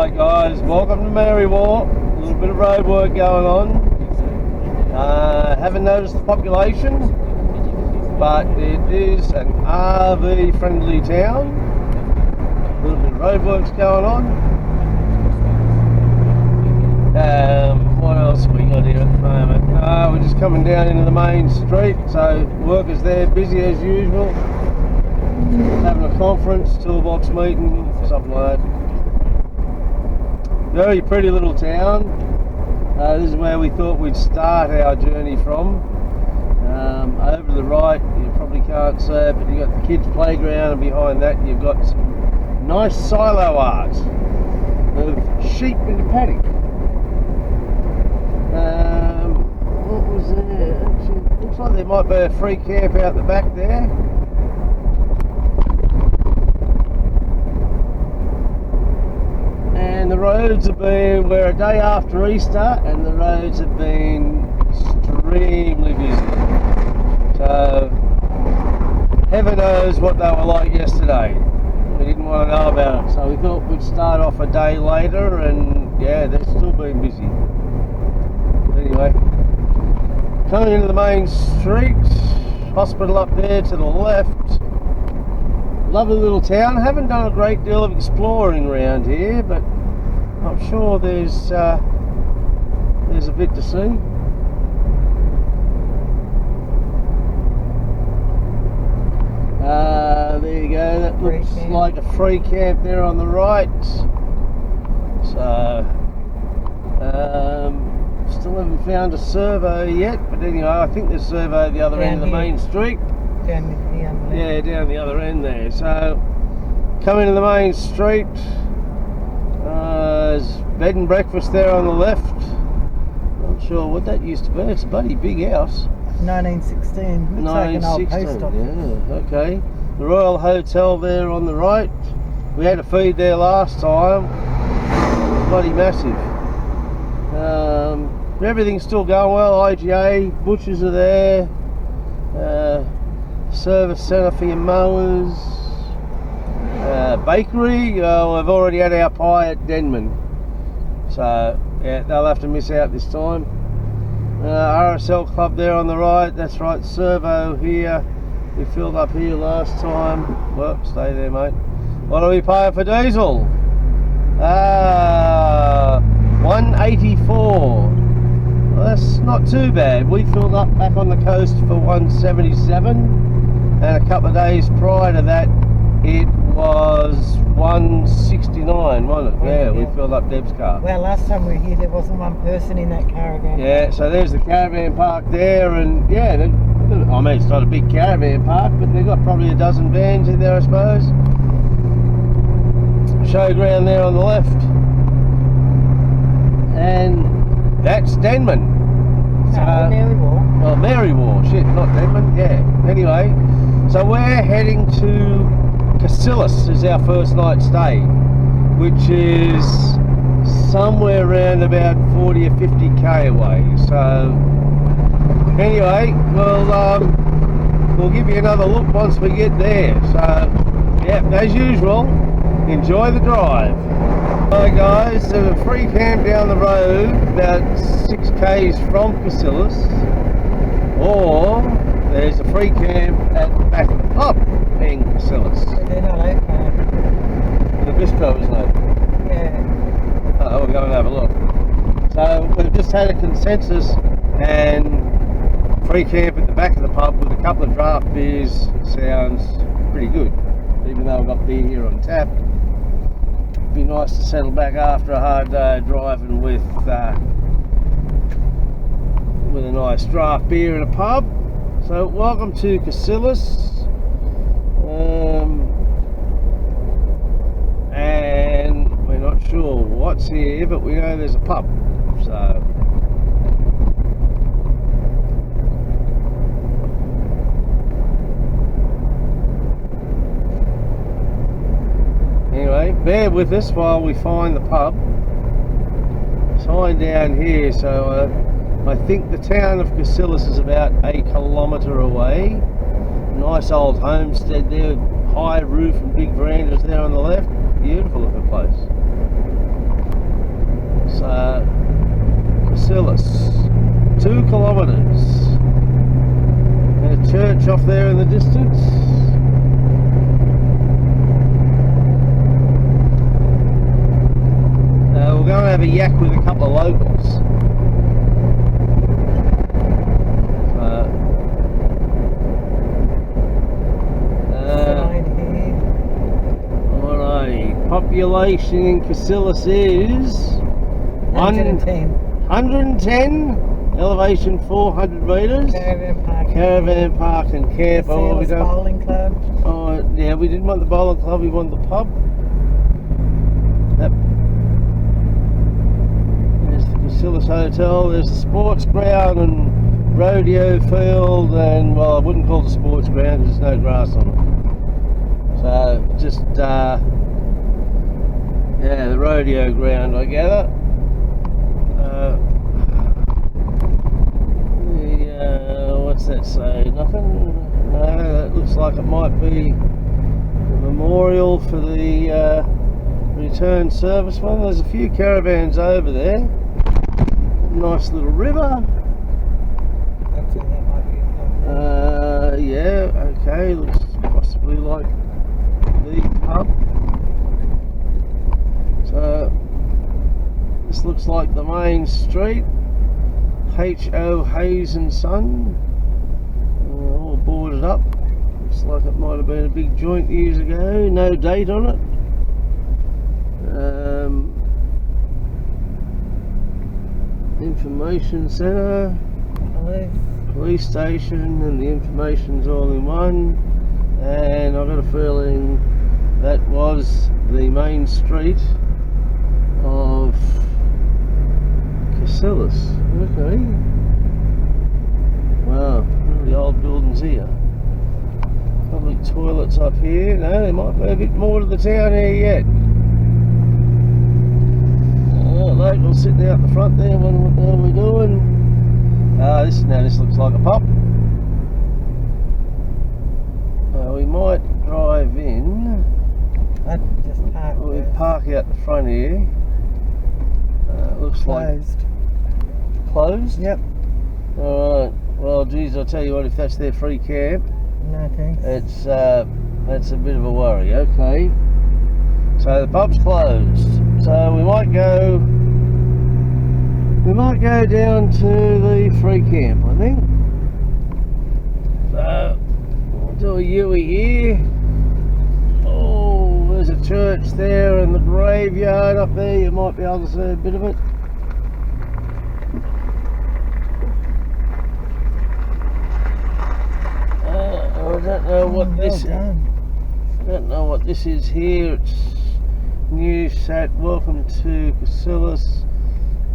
Alright guys, welcome to Marywar. A little bit of road work going on. Haven't noticed the population, but it is an RV friendly town. A little bit of road work's going on. What else have we got here at the moment? We're just coming down into the main street, so workers there busy as usual. Having a conference, toolbox meeting, something like that. Very pretty little town. This is where we thought we'd start our journey from. Over to the right, you probably can't see it, but you've got the kids' playground, and behind that you've got some nice silo art of sheep in the paddock. What was there? Actually, looks like there might be a free camp out the back there. And the roads have been, we're a day after Easter, and the roads have been extremely busy. So, heaven knows what they were like yesterday. We didn't want to know about it, so we thought we'd start off a day later, and yeah, they've still been busy. Anyway, coming into the main street, hospital up there to the left. Lovely little town. Haven't done a great deal of exploring around here, but I'm sure there's a bit to see. There you go. That looks like a free camp there on the right. So, still haven't found a servo yet, but anyway, I think there's a servo at the other end of the main street. Down the other end there. So, coming to the main street, there's bed and breakfast there on the left. Not sure what that used to be. It's a bloody big house. 1916. Looks like an old post office. Yeah, okay. The Royal Hotel there on the right. We had a feed there last time. Bloody massive. Everything's still going well. IGA, butchers are there. Service centre for your mowers. Bakery, we've already had our pie at Denman. So, yeah, they'll have to miss out this time. RSL Club there on the right, that's right, servo here. We filled up here last time. Well, stay there, mate. What are we paying for diesel? 184. Well, that's not too bad. We filled up back on the coast for 177, and a couple of days prior to that it was 169, wasn't it? Yeah, we filled up Deb's car. Well, last time we were here there wasn't one person in that caravan. Yeah, so there's the caravan park there, and yeah, I mean, it's not a big caravan park, but they've got probably a dozen vans in there, I suppose. Showground there on the left. And that's Denman. Marywar. Well, Marywar, shit, not Denman, yeah. Anyway, so we're heading to Casillas is our first night stay, which is somewhere around about 40 or 50k away. So anyway, we'll give you another look once we get there. So yeah, as usual, enjoy the drive. Alright guys, there's a free camp down the road about 6k's from Casillas, or there's a free camp at the back of the pub in Casillas. They're not open. The bistro isn't open. Yeah. Oh, we're going to have a look. So we've just had a consensus, and free camp at the back of the pub with a couple of draft beers sounds pretty good, even though I've got beer here on tap. It'd be nice to settle back after a hard day of driving with a nice draft beer in a pub. So welcome to Casillas, and we're not sure what's here, but we know there's a pub. So anyway, bear with us while we find the pub. Sign down here, so I think the town of Casillas is about 1 kilometre away. Nice old homestead there, high roof and big verandas there on the left. Beautiful looking place. Cassilis. 2 kilometres. A church off there in the distance. We're going to have a yak with a couple of locals. Alrighty, population in Cassilis is 110. 110, elevation 400 metres. Caravan park and camp. Oh, we don't. Bowling club. Oh, yeah, we didn't want the bowling club, we wanted the pub. Yep. There's the Cassilis Hotel, there's the sports ground and rodeo field, and, well, I wouldn't call it a sports ground because there's no grass on it. So, just, yeah, the rodeo ground, I gather. What's that say? Nothing? No, that looks like it might be the memorial for the return servicemen. There's a few caravans over there. Nice little river. Yeah, okay, looks possibly like the pub. So this looks like the main street. H.O. Hayes and Son, all boarded up. Looks like it might have been a big joint years ago. No date on it. Information centre, police station, and the information's all in one. And I've got a feeling that was the main street of Cassilis. Okay. Wow, really old buildings here. Public toilets up here. No, there might be a bit more to the town here yet. Locals sitting out the front there, wondering what the hell we're doing. This looks like a pub. We might drive in. Just park. We park out the front here. Looks Closed. like closed. Yep. All right. Well, geez, I'll tell you what. If that's their free camp, No thanks. that's a bit of a worry. Okay. So the pub's closed. So we might go down to the free camp, I think. So we'll do a U-ey here. Oh, there's a church there and the graveyard up there. You might be able to see a bit of it. I don't know what this is. I don't know what this is here. It's New Sat. Welcome to Cassilis.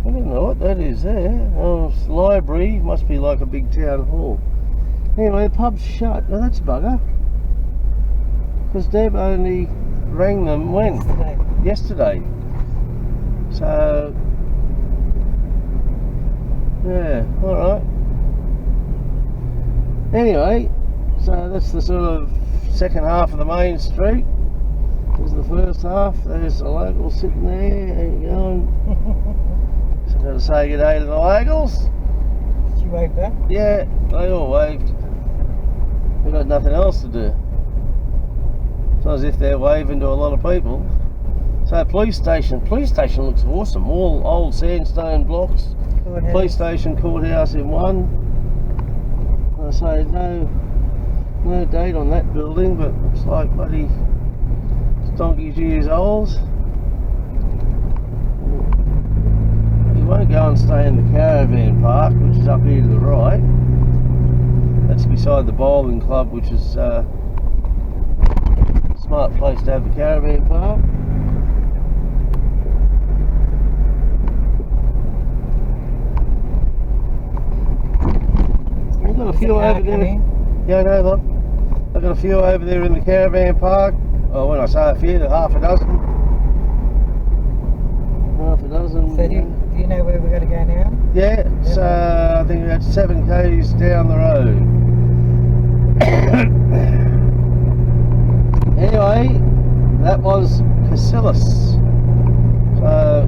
I don't know what that is there. Oh, it's the library. Must be like a big town hall. Anyway, the pub's shut. Now that's a bugger. Because Deb only rang them when? Yesterday. So, yeah, alright. Anyway, so that's the sort of second half of the main street. There's the first half. There's the locals sitting there. How you going? So I've got to say good day to the locals. Did you wave back? Yeah, they all waved. We've got nothing else to do. It's not as if they're waving to a lot of people. So police station looks awesome. All old sandstone blocks. Courthouse. Police station, courthouse in one. I say no date on that building, but it's like bloody donkey's years old. You won't go and stay in the caravan park, which is up here to the right. That's beside the bowling club, which is a smart place to have the caravan park. I've got a few over there. Yeah, I know that. I've got a few over there in the caravan park. Well, when I say a few, half a dozen. Half a dozen. So do you know where we're going to go now? Yeah, it's I think about 7 k's down the road. Anyway, that was Cassilis. So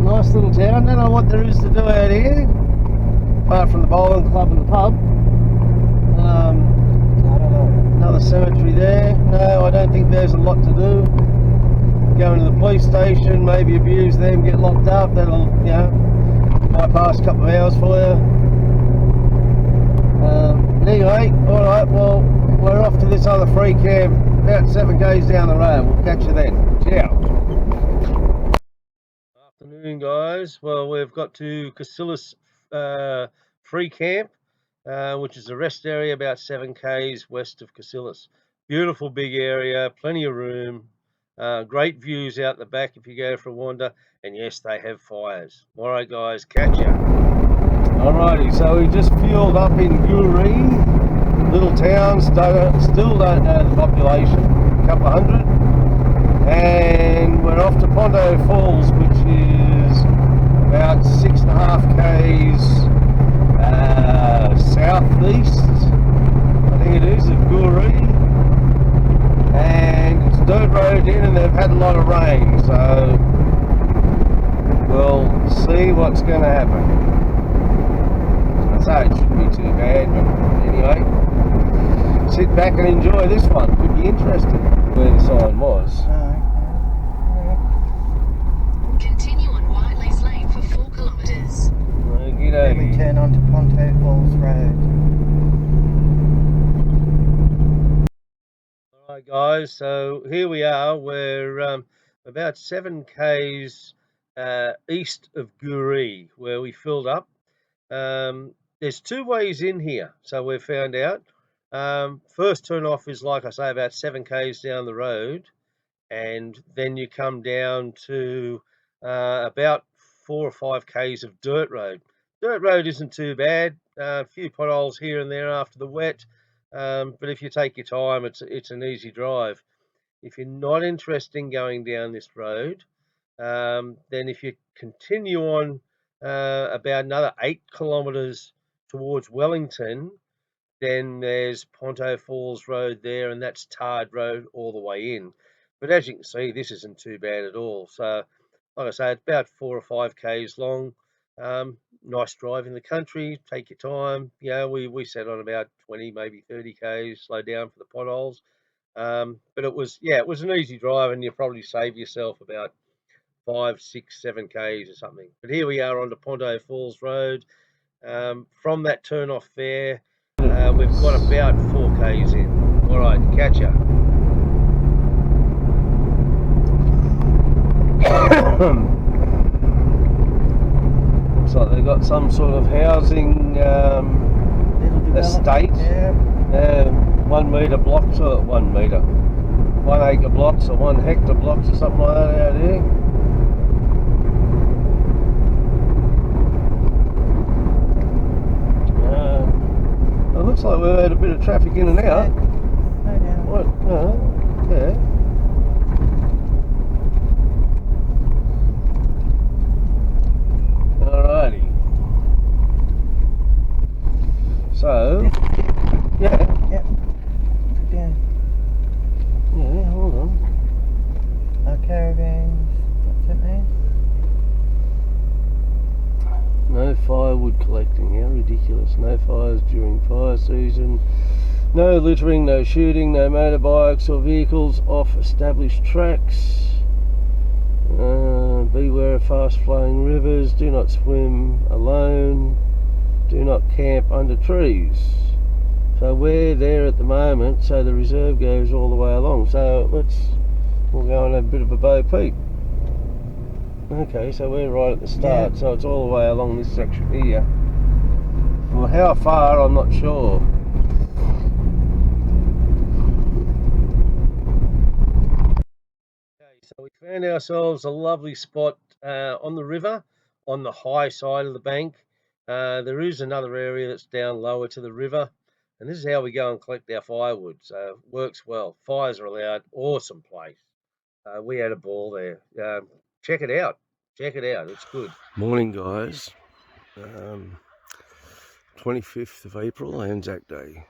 nice nice little town. Don't know what there is to do out here, apart from the bowling club and the pub. Not a lot. Another cemetery there. No, I don't think there's a lot to do. Going to the police station, maybe abuse them, get locked up. That'll, you know, might pass a couple of hours for you. Anyway, alright, well, we're off to this other free camp about 7 k's down the road. We'll catch you then. Ciao. Afternoon, guys. Well, we've got to Casillas free camp, which is a rest area about 7 k's west of Casillas. Beautiful big area, plenty of room, great views out the back if you go for a wander, and yes, they have fires. Alright guys, catch ya. Alrighty, so we just fueled up in Guree, little town, still don't know the population, a couple of hundred, and we're off to Ponto Falls, which is about 6.5 k's southeast, I think it is, of Guree, and it's dirt road in, and they've had a lot of rain, so we'll see what's going to happen. I say it shouldn't be too bad, but anyway, sit back and enjoy this one. Could be interesting where the sign was. Continue on Whiteley's Lane for 4 kilometres. Then we turn onto Ponto Falls Road. Alright guys, so here we are. We're about 7 k's east of Guree, where we filled up. There's 2 ways in here, so we've found out. First turn off is, like I say, about 7 k's down the road, and then you come down to about 4 or 5 k's of dirt road. Dirt road isn't too bad, a few potholes here and there after the wet, but if you take your time, it's an easy drive. If you're not interested in going down this road, then if you continue on about another 8 kilometres towards Wellington, then there's Ponto Falls Road there, and that's tarred road all the way in. But as you can see, this isn't too bad at all. So, like I say, it's about 4 or 5 k's long. Nice drive in the country. Take your time. You know, we set on about 20, maybe 30 k's. Slow down for the potholes. But it was an easy drive, and you probably save yourself about 5, 6, 7 k's or something. But here we are on the Ponto Falls Road. From that turn off there, we've got about 4 k's in. All right, catch ya. Looks like they've got some sort of housing estate. Yeah. 1 metre blocks, or 1 metre, 1 acre blocks, or 1 hectare blocks, or something like that out here. It looks like we've had a bit of traffic in and out. No doubt. What? Yeah. Alrighty. So, yeah. Yep. Yeah. Yeah, hold on. Our caravans. What's it there? No firewood collecting, how ridiculous. No fires during fire season. No littering, no shooting, no motorbikes or vehicles off established tracks. Beware of fast flowing rivers. Do not swim alone. Do not camp under trees. So we're there at the moment, so the reserve goes all the way along. So we'll go and have a bit of a bo peep. Okay, so we're right at the start, yeah. So it's all the way along this section here. Well, how far, I'm not sure. Okay, so we found ourselves a lovely spot on the river, on the high side of the bank. There is another area that's down lower to the river, and this is how we go and collect our firewood, so it works well. Fires are allowed, awesome place. We had a ball there. Check it out. Check it out. It's good. Morning, guys. 25th of April, Anzac Day.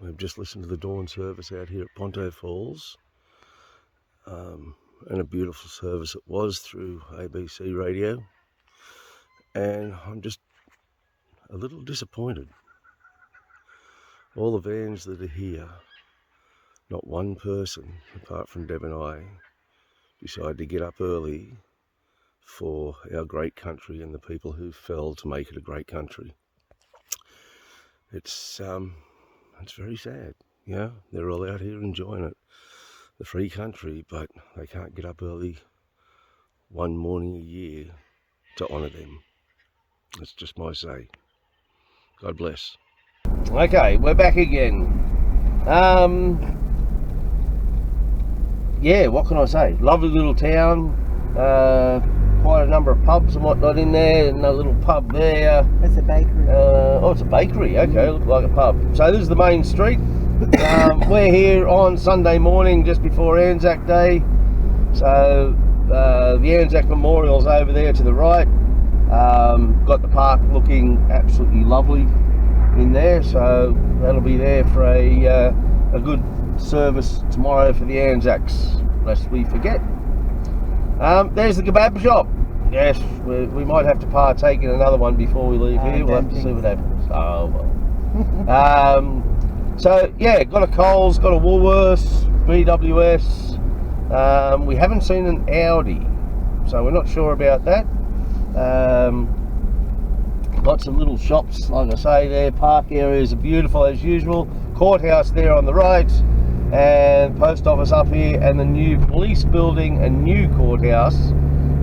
We've just listened to the dawn service out here at Ponto Falls. And a beautiful service it was through ABC radio. and I'm just a little disappointed. All the vans that are here, not one person apart from Deb and I decided to get up early for our great country and the people who fell to make it a great country. It's very sad. Yeah, they're all out here enjoying it, the free country, but they can't get up early one morning a year to honour them. That's just my say. God bless. Okay, we're back again. Yeah, what can I say? Lovely little town. Quite a number of pubs and whatnot in there, and a little pub there. It's a bakery. Oh, it's a bakery. Okay, looks like a pub. So this is the main street. We're here on Sunday morning, just before Anzac Day. So the Anzac Memorial's over there to the right. Got the park looking absolutely lovely in there. So that'll be there for a good service tomorrow for the Anzacs, lest we forget. There's the kebab shop. Yes, we might have to partake in another one before we leave here. We'll have to see what happens. Oh well. So yeah, got a Coles, got a Woolworths, BWS. We haven't seen an Audi, so we're not sure about that. Lots of little shops, like I say there. Park areas are beautiful as usual. Courthouse there on the right, and post office up here, and the new police building and new courthouse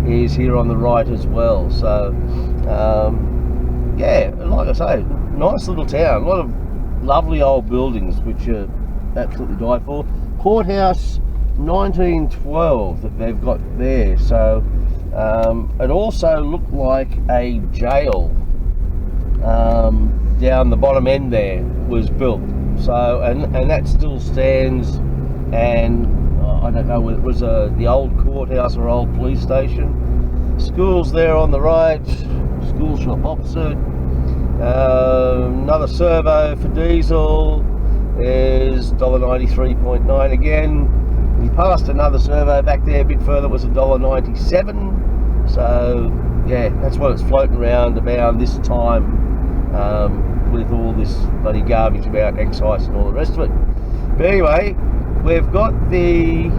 is here on the right as well. So yeah, like I say, nice little town, a lot of lovely old buildings which are absolutely died for. Courthouse 1912 that they've got there. So it also looked like a jail down the bottom end there was built. So and that still stands, and I don't know whether it was the old courthouse or old police station. Schools there on the right, school shop opposite. Another servo for diesel is $1.93.9 again. We passed another servo back there a bit further, it was $1.97. So yeah, that's what it's floating around about this time, with all this bloody garbage about excise and all the rest of it. But anyway, we've got the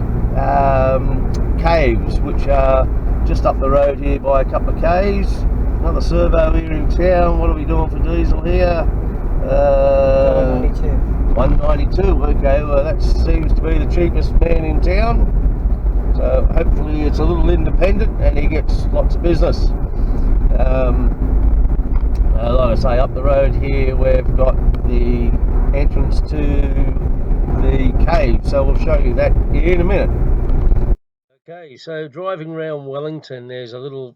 caves, which are just up the road here by a couple of Ks. Another servo here in town. What are we doing for diesel here? $1.92. Okay, well that seems to be the cheapest man in town. So hopefully it's a little independent and he gets lots of business. Like I say, up the road here we've got the entrance to the cave, so we'll show you that in a minute. Okay, so driving around Wellington, there's a little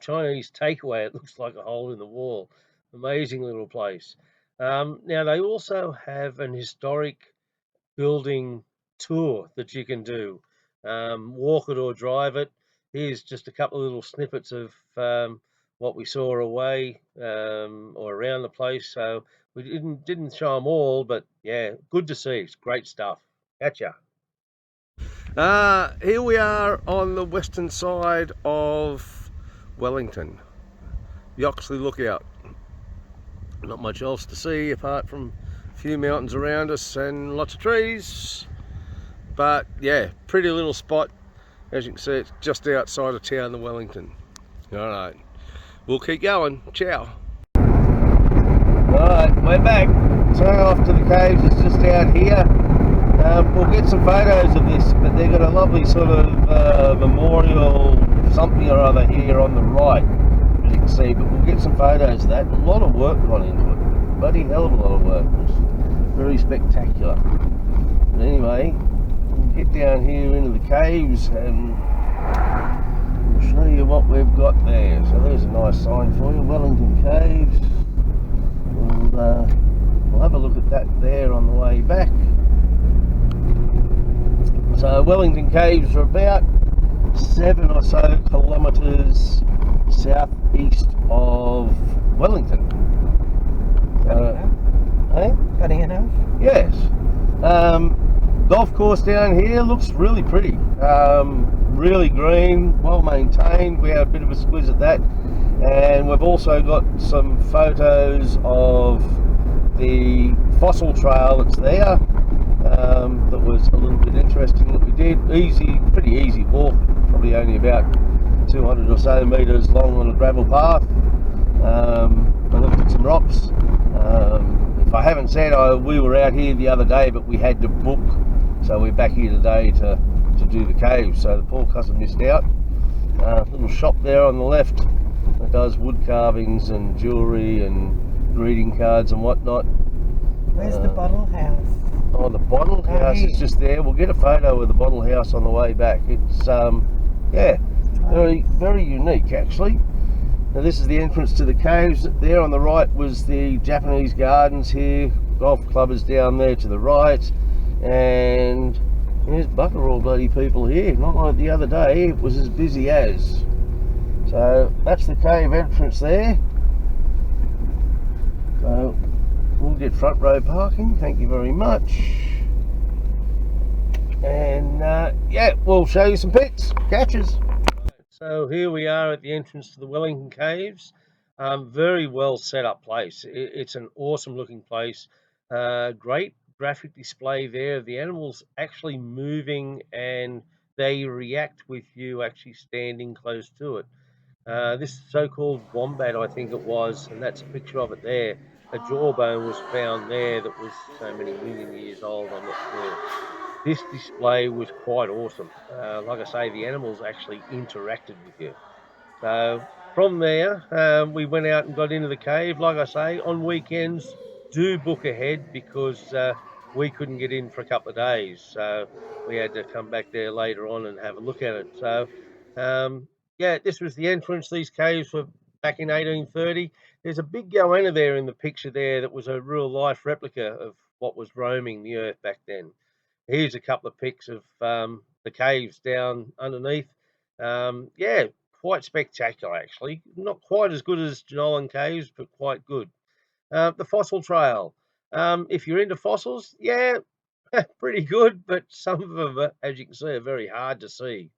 Chinese takeaway. It looks like a hole in the wall. Amazing little place. Now they also have an historic building tour that you can do. Walk it or drive it. Here's just a couple of little snippets of what we saw away or around the place. So we didn't show them all, but yeah, good to see. It's great stuff. Catcha. Here we are on the western side of Wellington, the Oxley Lookout. Not much else to see apart from a few mountains around us and lots of trees, but yeah, pretty little spot. As you can see, it's just outside of town, the Wellington. All right, we'll keep going. Ciao. Alright, we're back. Turn off to the caves, it's just out here. We'll get some photos of this, but they've got a lovely sort of memorial something or other here on the right, as you can see, but we'll get some photos of that. A lot of work gone into it. Bloody hell of a lot of work. It's very spectacular. But anyway, we'll get down here into the caves and we'll show you what we've got there. So there's a nice sign for you, Wellington Caves. We'll have a look at that there on the way back. So Wellington Caves are about 7 or so kilometres southeast of Wellington. Cutting enough? Yes. Golf course down here looks really pretty. really green, well maintained. We had a bit of a squiz at that, and we've also got some photos of the fossil trail that's there. That was a little bit interesting that we did. Pretty easy walk, probably only about 200 or so metres long on a gravel path. I looked at some rocks. If I haven't said, we were out here the other day, but we had to book, so we're back here today to do the cave. So the poor cousin missed out. Little shop there on the left that does wood carvings and jewellery and greeting cards and whatnot. Where's the bottle house? Oh, the bottle house is just there. We'll get a photo of the bottle house on the way back. It's yeah, very unique actually. Now this is the entrance to the caves. There on the right was the Japanese gardens here. Golf club is down there to the right, and there's bugger all bloody people here. Not like the other day, it was as busy as. So that's the cave entrance there. So we'll get front row parking, thank you very much. And yeah, we'll show you some pics, catches. So here we are at the entrance to the Wellington Caves. Very well set up place. It's an awesome looking place. Great graphic display there of the animals actually moving, and they react with you actually standing close to it. This so-called wombat, I think it was, and that's a picture of it there. A jawbone was found there that was so many million years old, I'm not sure. This display was quite awesome. Like I say, the animals actually interacted with you. So from there, we went out and got into the cave. Like I say, on weekends, do book ahead, because we couldn't get in for a couple of days. So we had to come back there later on and have a look at it. So yeah, this was the entrance. These caves were back in 1830. There's a big goanna there in the picture there that was a real life replica of what was roaming the earth back then. Here's a couple of pics of the caves down underneath. Yeah, quite spectacular actually. Not quite as good as Dubbo Caves, but quite good. The fossil trail. If you're into fossils, yeah, pretty good, but some of them, as you can see, are very hard to see.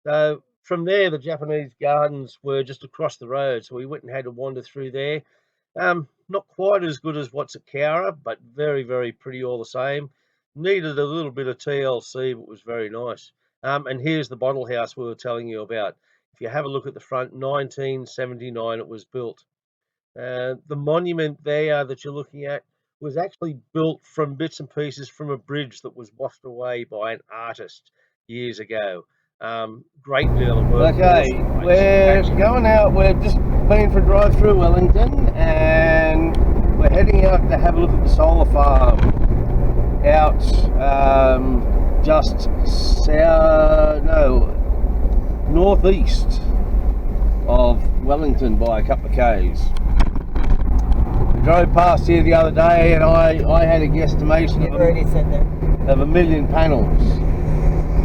So from there, the Japanese gardens were just across the road, so we went and had to wander through there. Not quite as good as what's at Cowra, but very, very pretty all the same. Needed a little bit of TLC, but was very nice. And here's the bottle house we were telling you about. If you have a look at the front, 1979 it was built. The monument there that you're looking at was actually built from bits and pieces from a bridge that was washed away by an artist years ago. Great deal of work. Okay, we're going out. We've just been for a drive through Wellington, and we're heading out to have a look at the solar farm out just northeast of Wellington by a couple of k's. We drove past here the other day, and I had a guesstimation of 1 million panels.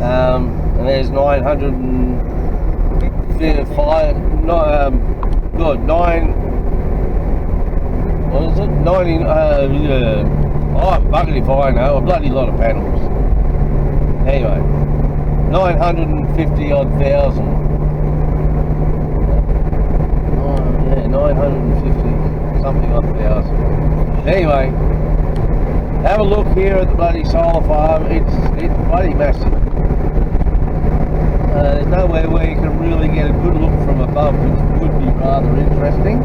And there's 905, what is it? 90, I'm bugging if I know, a bloody lot of panels. Anyway, 950 odd thousand. Oh, yeah, 950 something odd thousand. Anyway, have a look here at the bloody solar farm. It's bloody massive. There's nowhere where you can really get a good look from above, which would be rather interesting,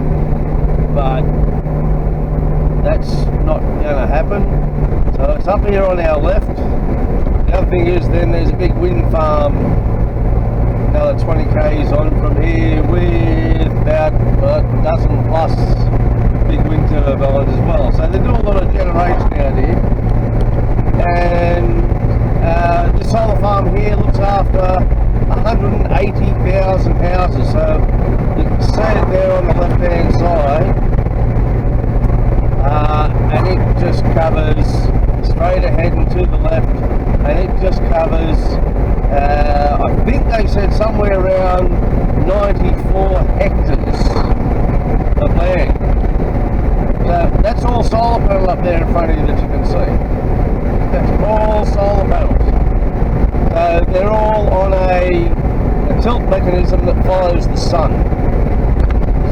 but that's not going to happen. So it's up here on our left. The other thing is, then there's a big wind farm another 20 k's on from here with about a dozen plus big wind turbines as well. So they do a lot of generation out here, and the solar farm here looks after 180,000 houses. So you can see it there on the left hand side, and it just covers straight ahead and to the left, and it just covers I think they said somewhere around 94 hectares of land. So that's all solar panel up there in front of you that you can see. That's all solar panels. So they're all on a tilt mechanism that follows the sun.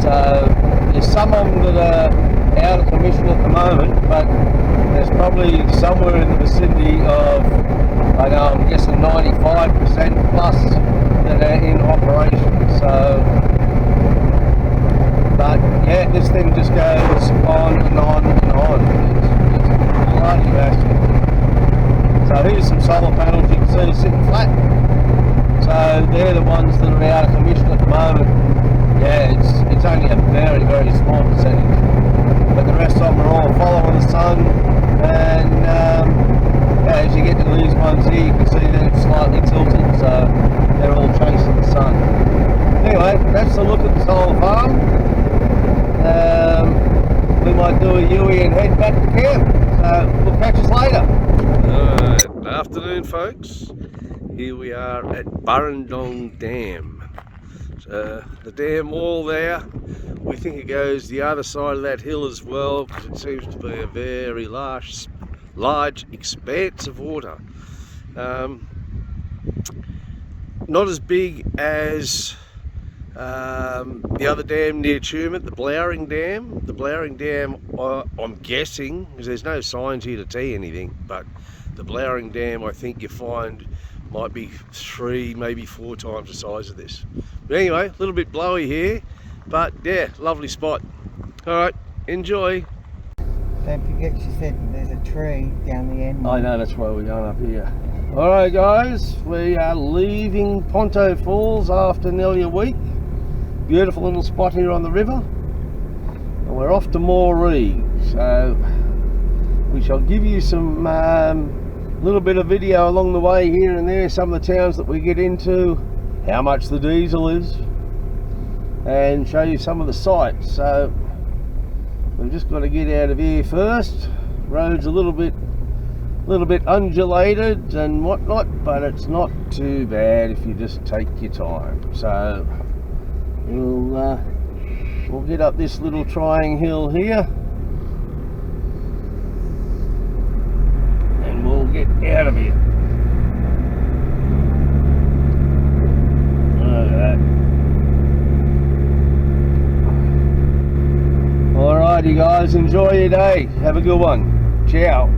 So there's some of them that are out of commission at the moment, but there's probably somewhere in the vicinity of, I know, I'm guessing 95% plus that are in operation. So, but yeah, this thing just goes on and on and on. It's bloody massive. So here's some solar panels you can see sitting flat. So they're the ones that are out of commission at the moment. Yeah, it's only a very, very small percentage. But the rest of them are all following the sun. And yeah, as you get to these ones here, you can see that it's slightly tilted. So they're all chasing the sun. Anyway, that's the look at the solar farm. We might do a Yui and head back to camp. So we'll catch us later. Good afternoon, folks. Here we are at Burrendong Dam. So the dam wall there, we think it goes the other side of that hill as well, because it seems to be a very large expanse of water. Not as big as the other dam near Tumut, the Blowering Dam. The Blowering Dam, I'm guessing, because there's no signs here to tell you anything, but the Blowering Dam, I think you find, might be 3, maybe 4 times the size of this. But anyway, a little bit blowy here, but yeah, lovely spot. Alright, enjoy. Don't forget, she said there's a tree down the end. I know, that's why we're going up here. Alright guys, we are leaving Ponto Falls after nearly a week. Beautiful little spot here on the river. And we're off to Moree. So we shall give you some little bit of video along the way here and there, some of the towns that we get into, how much the diesel is, and show you some of the sights. So we've just got to get out of here first. Road's a little bit undulated and whatnot, but it's not too bad if you just take your time. So we'll get up this little trying hill here, and we'll get out of here. Look at that. Alrighty guys, enjoy your day. Have a good one. Ciao.